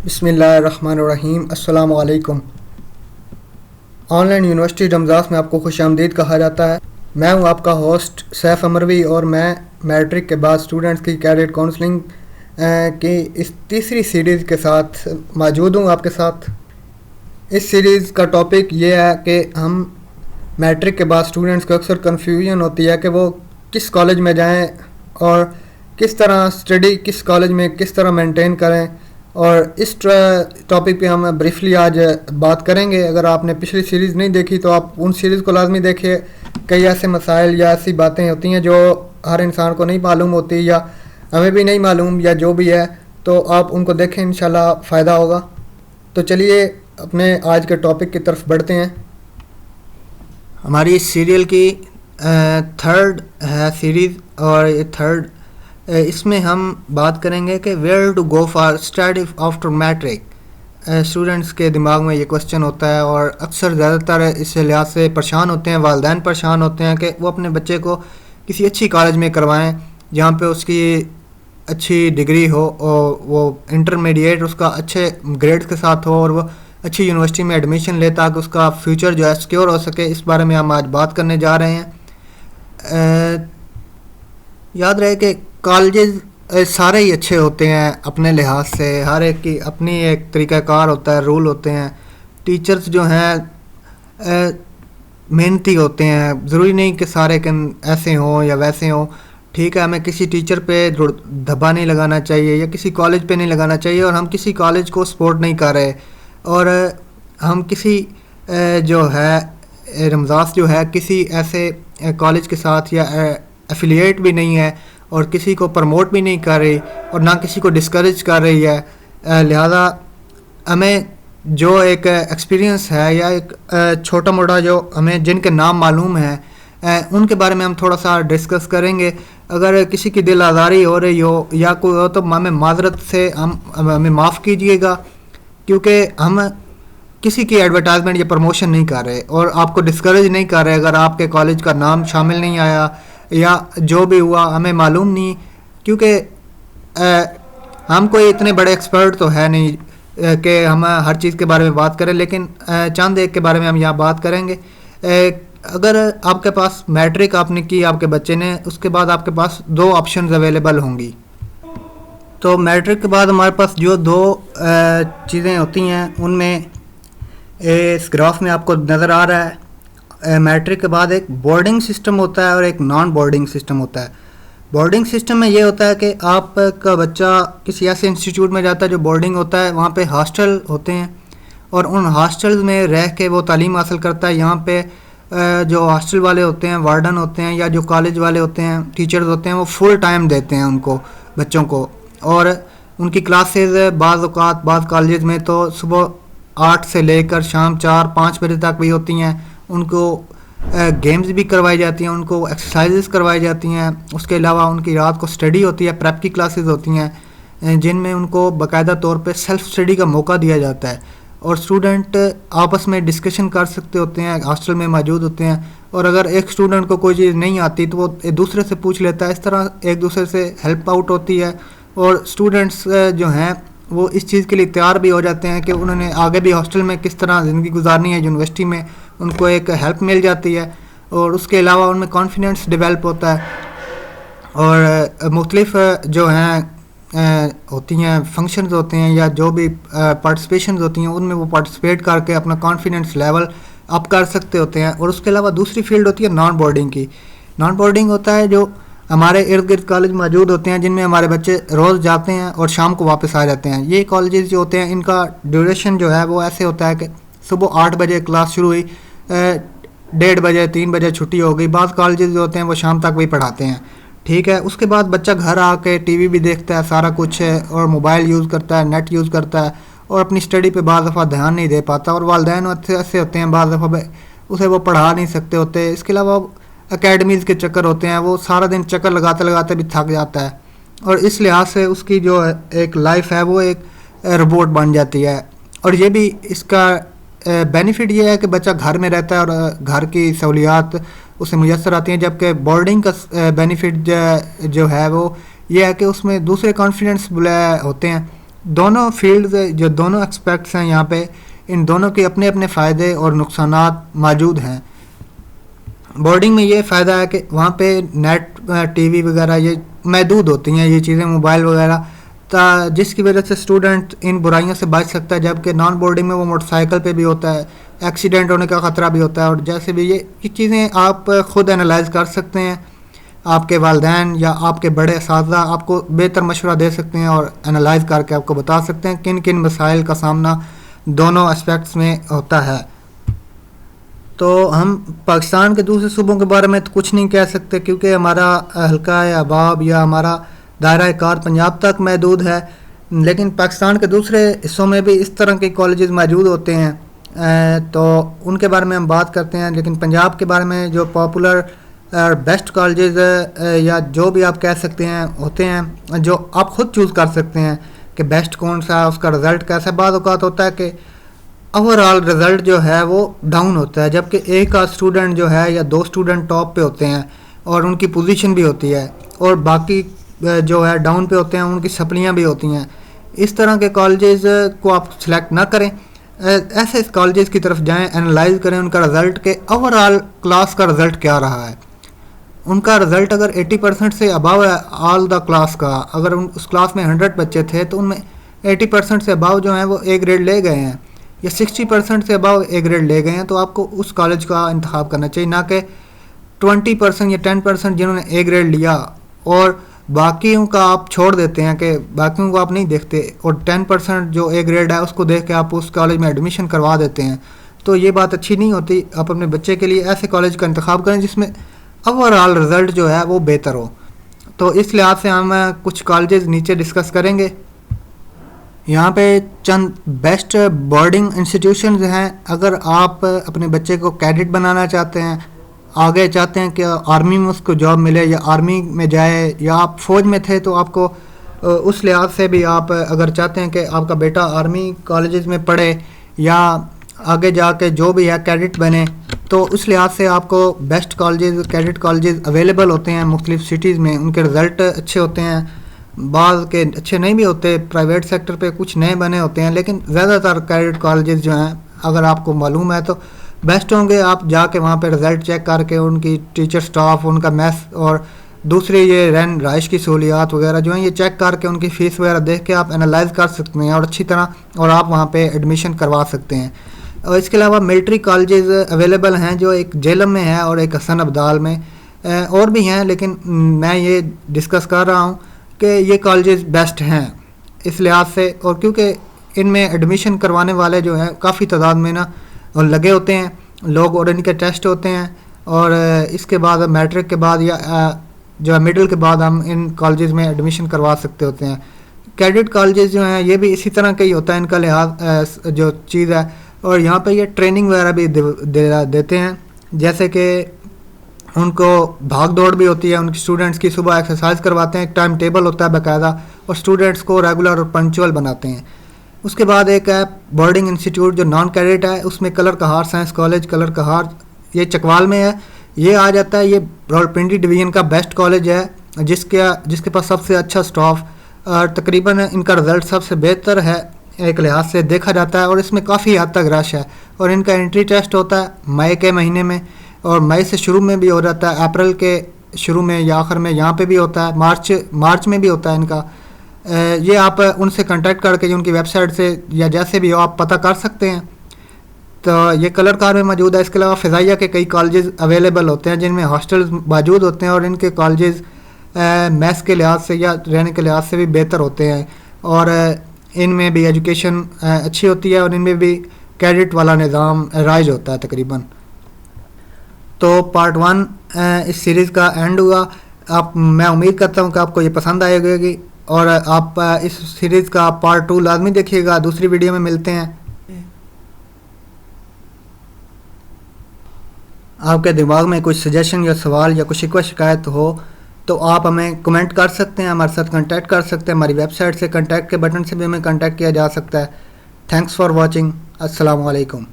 بسم اللہ الرحمن الرحیم۔ السلام علیکم۔ آن لائن یونیورسٹی رمضان میں آپ کو خوش آمدید کہا جاتا ہے۔ میں ہوں آپ کا ہوسٹ سیف امروی اور میں میٹرک کے بعد اسٹوڈنٹس کی کیڈٹ کاؤنسلنگ کی اس تیسری سیریز کے ساتھ موجود ہوں آپ کے ساتھ۔ اس سیریز کا ٹاپک یہ ہے کہ ہم میٹرک کے بعد اسٹوڈنٹس کو اکثر کنفیوژن ہوتی ہے کہ وہ کس کالج میں جائیں اور کس طرح اسٹڈی کس کالج میں کس طرح مینٹین کریں، اور اس ٹاپک پہ ہم بریفلی آج بات کریں گے۔ اگر آپ نے پچھلی سیریز نہیں دیکھی تو آپ ان سیریز کو لازمی دیکھیں۔ کئی ایسے مسائل یا ایسی باتیں ہوتی ہیں جو ہر انسان کو نہیں معلوم ہوتی یا ہمیں بھی نہیں معلوم یا جو بھی ہے، تو آپ ان کو دیکھیں، انشاءاللہ فائدہ ہوگا۔ تو چلیے اپنے آج کے ٹاپک کی طرف بڑھتے ہیں۔ ہماری اس سیریل کی تھرڈ ہے سیریز، اور یہ تھرڈ اس میں ہم بات کریں گے کہ where to go for study after matric. Students کے دماغ میں یہ کوسچن ہوتا ہے، اور اکثر زیادہ تر اس لحاظ سے پریشان ہوتے ہیں، والدین پریشان ہوتے ہیں کہ وہ اپنے بچے کو کسی اچھی کالج میں کروائیں جہاں پہ اس کی اچھی ڈگری ہو، اور وہ انٹرمیڈیٹ اس کا اچھے گریڈ کے ساتھ ہو، اور وہ اچھی یونیورسٹی میں ایڈمیشن لے تاکہ اس کا فیوچر جو ہے سیکیور ہو سکے۔ اس بارے میں ہم آج بات کرنے جا رہے ہیں۔ یاد رہے کہ کالجز سارے ہی اچھے ہوتے ہیں اپنے لحاظ سے، ہر ایک کی اپنی ایک طریقہ کار ہوتا ہے، رول ہوتے ہیں۔ ٹیچرز جو ہیں محنتی ہوتے ہیں، ضروری نہیں کہ سارے ایسے ہوں یا ویسے ہوں۔ ٹھیک ہے، ہمیں کسی ٹیچر پہ دھبا نہیں لگانا چاہیے یا کسی کالج پہ نہیں لگانا چاہیے، اور ہم کسی کالج کو سپورٹ نہیں کر رہے، اور ہم کسی جو ہے رمضان جو ہے کسی ایسے کالج کے ساتھ یا ایفیلیٹ بھی نہیں ہے، اور کسی کو پروموٹ بھی نہیں کر رہی اور نہ کسی کو ڈسکریج کر رہی ہے۔ لہذا ہمیں جو ایک ایکسپیرینس ہے یا ایک چھوٹا موٹا جو ہمیں جن کے نام معلوم ہیں ان کے بارے میں ہم تھوڑا سا ڈسکس کریں گے۔ اگر کسی کی دل آزاری ہو رہی ہو یا کوئی ہو تو ہمیں معذرت سے ہمیں معاف کیجیے گا، کیونکہ ہم کسی کی ایڈورٹائزمنٹ یا پروموشن نہیں کر رہے اور آپ کو ڈسکریج نہیں کر رہے۔ اگر آپ کے کالج کا نام شامل نہیں آیا یا جو بھی ہوا ہمیں معلوم نہیں، کیونکہ ہم کوئی اتنے بڑے ایکسپرٹ تو ہے نہیں کہ ہم ہر چیز کے بارے میں بات کریں، لیکن چند ایک کے بارے میں ہم یہاں بات کریں گے۔ اگر آپ کے پاس میٹرک آپ نے کی آپ کے بچے نے، اس کے بعد آپ کے پاس دو آپشنز اویلیبل ہوں گی۔ تو میٹرک کے بعد ہمارے پاس جو دو چیزیں ہوتی ہیں ان میں اس گراف میں آپ کو نظر آ رہا ہے، میٹرک کے بعد ایک بورڈنگ سسٹم ہوتا ہے اور ایک نان بورڈنگ سسٹم ہوتا ہے۔ بورڈنگ سسٹم میں یہ ہوتا ہے کہ آپ کا بچہ کسی ایسے انسٹیٹیوٹ میں جاتا ہے جو بورڈنگ ہوتا ہے، وہاں پہ ہاسٹل ہوتے ہیں، اور ان ہاسٹلز میں رہ کے وہ تعلیم حاصل کرتا ہے۔ یہاں پہ جو ہاسٹل والے ہوتے ہیں، وارڈن ہوتے ہیں یا جو کالج والے ہوتے ہیں، ٹیچرز ہوتے ہیں، وہ فل ٹائم دیتے ہیں ان کو بچوں کو، اور ان کی کلاسز بعض اوقات بعض کالجز میں تو صبح 8 سے لے کر شام 4-5 بجے تک بھی ہوتی ہیں۔ ان کو گیمز بھی کروائی جاتی ہیں، ان کو ایکسرسائزز کروائی جاتی ہیں، اس کے علاوہ ان کی رات کو اسٹڈی ہوتی ہے، پریپ کی کلاسز ہوتی ہیں جن میں ان کو باقاعدہ طور پہ سیلف اسٹڈی کا موقع دیا جاتا ہے، اور اسٹوڈنٹ آپس میں ڈسکشن کر سکتے ہوتے ہیں، ہاسٹل میں موجود ہوتے ہیں، اور اگر ایک اسٹوڈنٹ کو کوئی چیز نہیں آتی تو وہ ایک دوسرے سے پوچھ لیتا ہے۔ اس طرح ایک دوسرے سے ہیلپ آؤٹ ہوتی ہے، اور اسٹوڈنٹس جو ہیں وہ اس چیز کے لیے تیار بھی ہو جاتے ہیں کہ انہوں نے آگے بھی ہاسٹل میں کس طرح زندگی گزارنی ہے، یونیورسٹی میں ان کو ایک ہیلپ مل جاتی ہے، اور اس کے علاوہ ان میں کانفیڈنس ڈیولپ ہوتا ہے، اور مختلف جو ہیں ہوتی ہیں فنکشنز ہوتے ہیں یا جو بھی پارٹیسپیشنز ہوتی ہیں ان میں وہ پارٹیسپیٹ کر کے اپنا کانفیڈنس لیول اپ کر سکتے ہوتے ہیں۔ اور اس کے علاوہ دوسری فیلڈ ہوتی ہے نان بورڈنگ کی۔ نان بورڈنگ ہوتا ہے جو ہمارے ارد گرد کالج موجود ہوتے ہیں جن میں ہمارے بچے روز جاتے ہیں اور شام کو واپس آ جاتے ہیں۔ یہ کالجز جو ہوتے ہیں ان کا ڈیوریشن جو ہے وہ ایسے ہوتا ہے کہ صبح 8 بجے کلاس شروع ہوئی، 1:30 بجے 3 بجے چھٹی ہو گئی۔ بعض کالجز جو ہوتے ہیں وہ شام تک بھی پڑھاتے ہیں، ٹھیک ہے۔ اس کے بعد بچہ گھر آ کے ٹی وی بھی دیکھتا ہے، سارا کچھ ہے، اور موبائل یوز کرتا ہے، نیٹ یوز کرتا ہے، اور اپنی اسٹڈی پہ بعض دفعہ دھیان نہیں دے پاتا، اور والدین ایسے ہوتے ہیں بعض دفعہ اسے وہ پڑھا نہیں سکتے ہوتے۔ اس کے علاوہ اکیڈمیز کے چکر ہوتے ہیں، وہ سارا دن چکر لگاتے لگاتے بھی تھک جاتا ہے، اور اس لحاظ سے اس کی جو ایک لائف ہے وہ ایک روبوٹ بن جاتی ہے۔ اور یہ بھی اس کا بینیفٹ یہ ہے کہ بچہ گھر میں رہتا ہے اور گھر کی سہولیات اسے میسر آتی ہیں، جبکہ بورڈنگ کا بینیفٹ جو ہے وہ یہ ہے کہ اس میں دوسرے کانفیڈنس ہوتے ہیں، دونوں فیلڈز جو دونوں ایکسپیکٹس ہیں یہاں پہ، ان دونوں کے اپنے اپنے فائدے اور نقصانات موجود ہیں۔ بورڈنگ میں یہ فائدہ ہے کہ وہاں پہ نیٹ ٹی وی وغیرہ یہ محدود ہوتی ہیں، یہ چیزیں موبائل وغیرہ، جس کی وجہ سے اسٹوڈنٹ ان برائیوں سے بچ سکتا ہے، جبکہ نان بورڈنگ میں وہ موٹر سائیکل پہ بھی ہوتا ہے، ایکسیڈنٹ ہونے کا خطرہ بھی ہوتا ہے، اور جیسے بھی یہ چیزیں آپ خود انالائز کر سکتے ہیں، آپ کے والدین یا آپ کے بڑے اساتذہ آپ کو بہتر مشورہ دے سکتے ہیں اور انالائز کر کے آپ کو بتا سکتے ہیں کن کن مسائل کا سامنا دونوں اسپیکٹس میں ہوتا ہے۔ تو ہم پاکستان کے دوسرے صوبوں کے بارے میں تو کچھ نہیں کہہ سکتے، کیونکہ ہمارا حلقہ احباب یا ہمارا دائرہ کار پنجاب تک محدود ہے، لیکن پاکستان کے دوسرے حصوں میں بھی اس طرح کے کالجز موجود ہوتے ہیں، تو ان کے بارے میں ہم بات کرتے ہیں۔ لیکن پنجاب کے بارے میں جو پاپولر بیسٹ کالجز یا جو بھی آپ کہہ سکتے ہیں ہوتے ہیں، جو آپ خود چوز کر سکتے ہیں کہ بیسٹ کون سا ہے، اس کا رزلٹ کیسا۔ بعض اوقات ہوتا ہے کہ اوور آل رزلٹ جو ہے وہ ڈاؤن ہوتا ہے، جبکہ ایک آدھ اسٹوڈنٹ جو ہے یا دو اسٹوڈنٹ ٹاپ پہ ہوتے ہیں اور ان کی پوزیشن بھی ہوتی ہے، اور باقی جو ہے ڈاؤن پہ ہوتے ہیں، ان کی سپلیاں بھی ہوتی ہیں۔ اس طرح کے کالجز کو آپ سلیکٹ نہ کریں، ایسے کالجز کی طرف جائیں، انالائز کریں ان کا رزلٹ کہ اوور آل کلاس کا رزلٹ کیا رہا ہے۔ ان کا رزلٹ اگر 80% سے اباؤ ہے آل دا کلاس کا، اگر اس کلاس میں 100 بچے تھے تو ان میں 80% سے اباؤ جو ہیں وہ اے گریڈ لے گئے ہیں، یا 60% سے اباؤ اے گریڈ لے گئے ہیں، تو آپ کو اس کالج کا انتخاب کرنا چاہیے، نہ کہ 20% یا 10% جنہوں نے اے گریڈ لیا اور باقیوں کا آپ چھوڑ دیتے ہیں، کہ باقیوں کو آپ نہیں دیکھتے، اور 10% جو اے گریڈ ہے اس کو دیکھ کے آپ اس کالج میں ایڈمیشن کروا دیتے ہیں، تو یہ بات اچھی نہیں ہوتی۔ آپ اپنے بچے کے لیے ایسے کالج کا انتخاب کریں جس میں اوور آل رزلٹ جو ہے وہ بہتر ہو۔ تو اس لحاظ سے ہم کچھ کالجز نیچے ڈسکس کریں گے۔ یہاں پہ چند بیسٹ بورڈنگ انسٹیٹیوشنز ہیں۔ اگر آپ اپنے بچے کو کیڈٹ بنانا چاہتے ہیں، آگے چاہتے ہیں کہ آرمی میں اس کو جاب ملے یا آرمی میں جائے، یا آپ فوج میں تھے تو آپ کو اس لحاظ سے بھی آپ اگر چاہتے ہیں کہ آپ کا بیٹا آرمی کالجز میں پڑھے یا آگے جا کے جو بھی ہے کیڈٹ بنے، تو اس لحاظ سے آپ کو best colleges cadet colleges available ہوتے ہیں مختلف سٹیز میں۔ ان کے رزلٹ اچھے ہوتے ہیں، بعض کے اچھے نہیں بھی ہوتے، پرائیویٹ سیکٹر پہ کچھ نئے بنے ہوتے ہیں، لیکن زیادہ تر کیڈٹ کالجز جو ہیں اگر آپ کو معلوم ہے تو بیسٹ ہوں گے۔ آپ جا کے وہاں پہ رزلٹ چیک کر کے ان کی ٹیچر سٹاف، ان کا میس اور دوسری یہ رہائش کی سہولیات وغیرہ جو ہیں یہ چیک کر کے ان کی فیس وغیرہ دیکھ کے آپ انالائز کر سکتے ہیں اور اچھی طرح، اور آپ وہاں پہ ایڈمیشن کروا سکتے ہیں۔ اور اس کے علاوہ ملٹری کالجز اویلیبل ہیں، جو ایک جیلم میں ہے اور ایک حسن عبدال میں، اور بھی ہیں، لیکن میں یہ ڈسکس کر رہا ہوں کہ یہ کالجز بیسٹ ہیں اس لحاظ سے، اور کیونکہ ان میں ایڈمیشن کروانے والے جو ہیں کافی تعداد میں نا لگے ہوتے ہیں لوگ، اور ان کے ٹیسٹ ہوتے ہیں، اور اس کے بعد میٹرک کے بعد یا جو ہے مڈل کے بعد ہم ان کالجز میں ایڈمیشن کروا سکتے ہوتے ہیں۔ کیڈٹ کالجز جو ہیں یہ بھی اسی طرح کا ہی ہوتا ہے ان کا لحاظ جو چیز ہے، اور یہاں پہ یہ ٹریننگ وغیرہ بھی دیتے ہیں، جیسے کہ ان کو بھاگ دوڑ بھی ہوتی ہے، ان کی اسٹوڈنٹس کی صبح ایکسرسائز کرواتے ہیں، ایک ٹائم ٹیبل ہوتا ہے باقاعدہ، اور اسٹوڈنٹس کو ریگولر اور پنکچوئل بناتے ہیں۔ اس کے بعد ایک ہے بورڈنگ انسٹیٹیوٹ جو نان کیڈٹ ہے، اس میں کلر کہار سائنس کالج، کلر کہار یہ چکوال میں ہے، یہ آ جاتا ہے، یہ راولپنڈی ڈویژن کا بیسٹ کالج ہے، جس کے پاس سب سے اچھا سٹاف، اور تقریباً ان کا رزلٹ سب سے بہتر ہے ایک لحاظ سے دیکھا جاتا ہے، اور اس میں کافی حد تک رش ہے، اور ان کا انٹری ٹیسٹ ہوتا ہے مئی کے مہینے میں، اور مئی سے شروع میں بھی ہو جاتا ہے، اپریل کے شروع میں یا آخر میں یہاں پہ بھی ہوتا ہے، مارچ میں بھی ہوتا ہے ان کا۔ یہ آپ ان سے کنٹیکٹ کر کے ان کی ویب سائٹ سے یا جیسے بھی ہو آپ پتہ کر سکتے ہیں۔ تو یہ کلر کار میں موجود ہے۔ اس کے علاوہ فضائیہ کے کئی کالجز اویلیبل ہوتے ہیں جن میں ہاسٹلز موجود ہوتے ہیں، اور ان کے کالجز میس کے لحاظ سے یا رہنے کے لحاظ سے بھی بہتر ہوتے ہیں، اور ان میں بھی ایجوکیشن اچھی ہوتی ہے، اور ان میں بھی کیڈٹ والا نظام رائج ہوتا ہے تقریباً۔ تو پارٹ 1 اس سیریز کا اینڈ ہوا۔ میں امید کرتا ہوں کہ آپ کو یہ پسند آئے گی، اور آپ اس سیریز کا پارٹ 2 لازمی دیکھیے گا۔ دوسری ویڈیو میں ملتے ہیں۔ آپ کے دماغ میں کوئی سجیشن یا سوال یا کوئی شکوہ شکایت ہو تو آپ ہمیں کمنٹ کر سکتے ہیں، ہمارے ساتھ کنٹیکٹ کر سکتے ہیں، ہماری ویب سائٹ سے کنٹیکٹ کے بٹن سے بھی ہمیں کنٹیکٹ کیا جا سکتا ہے۔ Thanks for watching. السلام علیکم۔